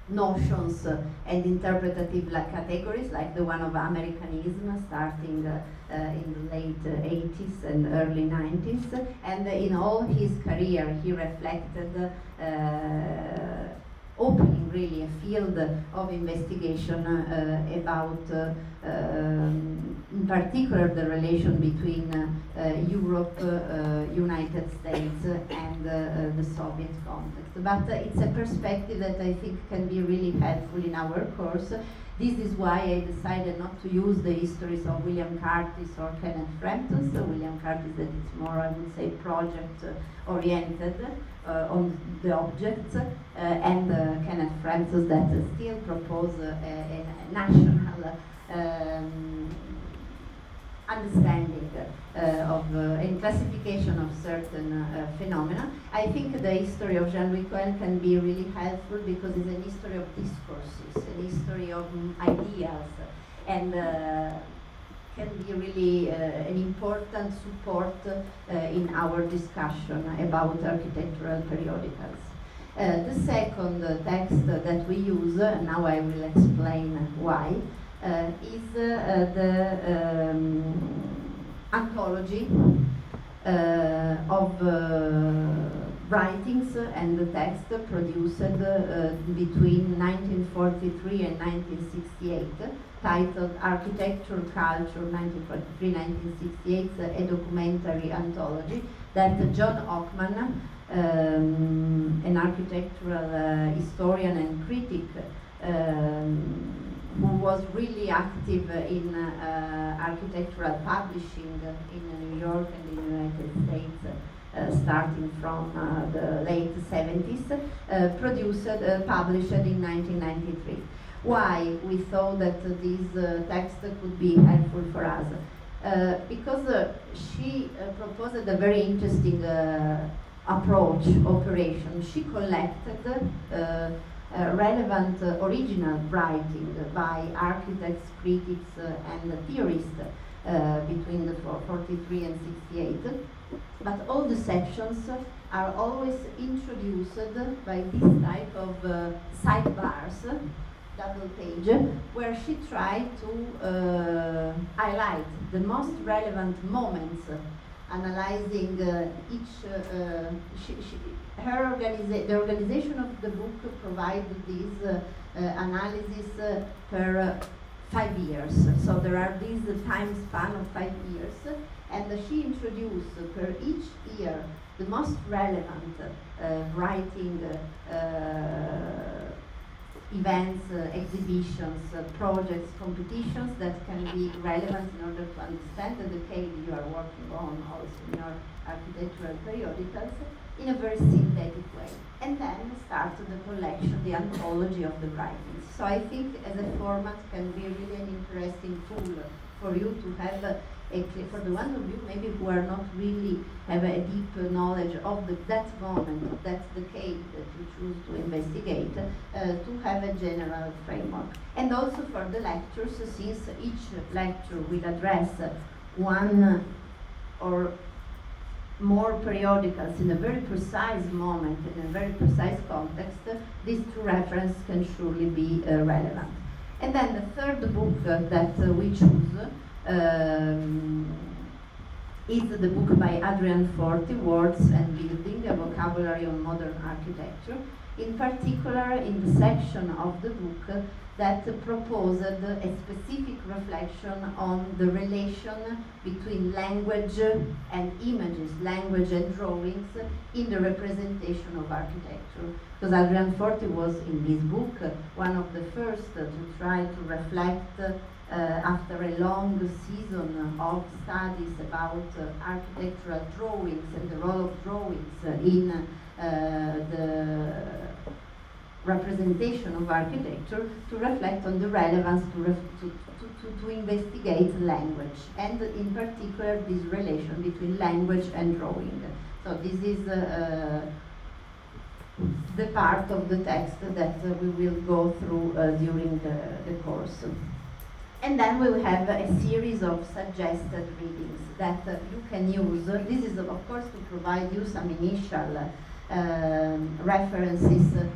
notions and interpretative categories, like the one of Americanism, starting in the late 80s and early 90s. And in all his career, he reflected opening really a field of investigation about, in particular, the relation between Europe, United States, and the Soviet context. But it's a perspective that I think can be really helpful in our course. This is why I decided not to use the histories of William Curtis or Kenneth Frampton. So William Curtis, that it's more, I would say, project-oriented on the objects, and Kenneth Frampton that still propose a national understanding of and classification of certain phenomena. I think the history of Jean-Louis Cohen can be really helpful because it's a history of discourses, a history of ideas, and can be really an important support in our discussion about architectural periodicals. The second text that we use, now I will explain why, is the anthology of writings and the text produced between 1943 and 1968, titled Architecture, Culture, 1943-1968, a documentary anthology that John Ockman, an architectural historian and critic, who was really active in architectural publishing in New York and the United States, starting from the late 70s, published in 1993. Why we thought that this text could be helpful for us? Because she proposed a very interesting approach, operation. She collected relevant original writing by architects, critics, and theorists between the 43 and 68. But all the sections are always introduced by this type of sidebars, double page, where she tried to highlight the most relevant moments, analyzing each. The organization of the book provided this analysis per 5 years. So there are these time span of 5 years, and she introduced per each year the most relevant writing events, exhibitions, projects, competitions that can be relevant in order to understand the decade you are working on, also in your architectural periodicals, in a very synthetic way. And then start the collection, the anthology of the writings. So I think as a format can be really an interesting tool for you to have for the ones of you maybe who are not really have a deep knowledge of that moment, of that decade that you choose to investigate, to have a general framework. And also for the lectures, since each lecture will address one or more periodicals in a very precise moment, in a very precise context, these two references can surely be relevant. And then the third book that we choose is the book by Adrian Forty, Words and Building, a vocabulary on modern architecture, in particular in the section of the book that proposed a specific reflection on the relation between language and images, language and drawings in the representation of architecture. Because Adrian Forty was in this book one of the first to try to reflect after a long season of studies about architectural drawings and the role of drawings in the representation of architecture, to reflect on the relevance to investigate language, and in particular this relation between language and drawing. So this is the part of the text that we will go through during the course. And then we will have a series of suggested readings that you can use. This is, of course, to provide you some initial references